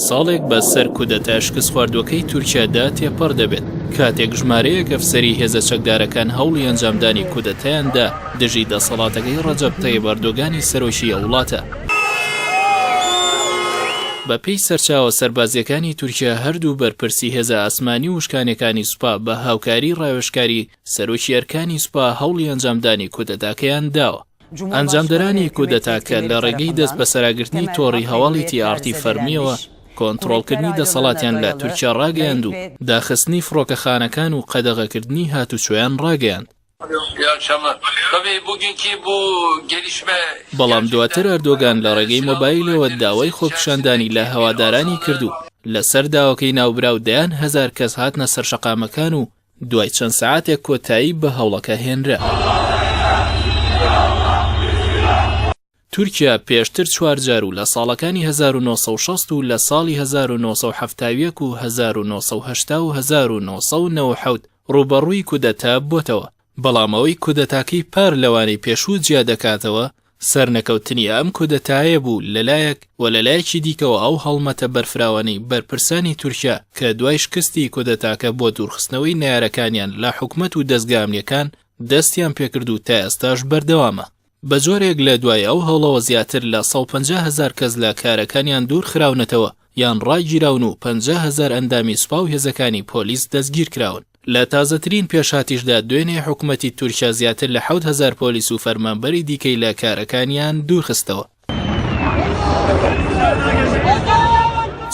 ساڵێک بە سەر کودەتا شکست خواردوەکەی تورکیادا تێپەڕ دەبێت کاتێک ژمارەیەک ئەفسەری هێزە چەکدارەکان هەوڵی ئەنجامدانی کودەتایاندا دژی دەسەڵاتەکەی ڕەجەب تەیب ئەردۆغانی سەرۆکی ئەو وڵاتە. بەپێی سەرچاوە سەربازیەکانی تورکیا هەردوو بەرپرسی هێزە ئاسمانی و شکانەکانی سوپا بە هاوکاری ڕاوێژکاری سەرۆکی ئەرکانی سوپا هەوڵی ئەنجامدانی کودەتاکەیان داوە. ئەنجامدەرانی کودەتاکە لە ڕێگەی دەست بە سەراگرتنی تۆڕی هەواڵی تیارتی فەرمیەوە کۆنتڕۆڵکردنی دەسەڵاتیان لە تورکیا ڕاگەیاند و داخستنی فڕۆکەخانەکان و قەدەغەکردنی هاتوچۆیان ڕاگەیاند. بەڵام دواتر ئەردۆغان لە ڕێگەی مۆبایلەوە داوای خۆپیشاندانی لە هەوادارانی کردو لەسەر داواکەی ناوبراو دەیان هەزار کەس هاتنە سەر شەقامەکان و دوای چەند سەعاتێک کۆتایی بە هەوڵەکە هێنرا. تورکیا پێشتر 4 جار و لە ساڵەکانی 1960 و لە ساڵی 1970 و 1980 و 1990 ڕوبەڕووی کودەتا بۆتەوە. بەڵام ئەوەی کودەتاکەی پار لەوانەی پێشوو جیا دەکاتەوە سەرنەکەوتنی ئەم کودەتایە بوو لەلایەک و لەلایەکی دیکەوە ئەو هەڵمەتە بەرفراوانەی بەرپرسانی تورکیا کە دوای شکستی کودەتاکە بۆ دوورخستنەوەی نایارەکانیان لە حکومەت و دەستگامنیەکان دەستیان پێکرد و تا ئێستاش بەردەوامە. بە جۆرێک لە دوای ئەو هەوڵەوە زیاتر لە 150,000 کەس لە کارەکانیان دوور خراونەتەوە یان ڕایگیراون و 50,000 ئەندامی سوپا و هێزەکانی پۆلیس دەستگیر کراون. لە تازەترین پێشاتیشدا دوێنێ حکومەتی تورکیا زیاتر لە 7,000 پۆلیس و فەرمانبەری دیکەی لە کارەکانیان دوورخستەوە.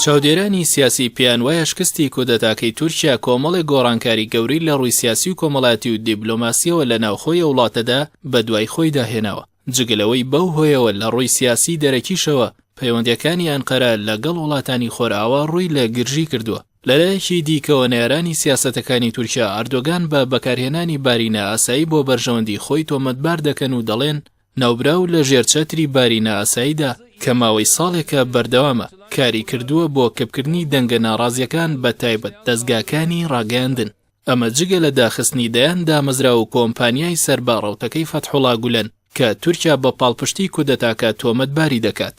چاودێرانی سیاسی پێیان وایە شکستی کودەتاکەی تورکیا کۆمەڵێک گۆڕانکاری گەوری لە ڕووی سیاسی و کۆمەڵاتی و دیبلۆماسیەوە لە ناوخۆی وڵاتەدا بە دوای خۆی داهێناوە. جگلەوەی بەو هۆیەوە لە ڕووی سیاسی دەرەکیشەوە پەیوەندیەکانی ئەنقەرە لەگەڵ وڵاتانی خۆرئاوا ڕووی لە گرژی کردووە. لەلایەکی دیکەوە نێرانی سیاسەتەکانی تورکیا ئەردۆغان بە بەکارهێنانی بارینە ئاسایی بۆ بەرژەوەندی خۆی تۆمەتبار دەکەن و دەڵێن ناوبراو لە ژێرچەتری بارینە ئاساییدا کە ماوەی ساڵێکە بەردەوامە کاری کردووە بۆ کەپکردنی دەنگە ناڕازیەکان بە تایبەت دەستگاکانی ڕاگەاندن. ئەمە جگە لە داخستنی دەیان دامەزرا و کۆمپانیای سەرباڕەوتەکەی فەتحوڵا گولەن کە تورکیا بە پاڵپشتی کودەتاکە تۆمەتباری دەکات.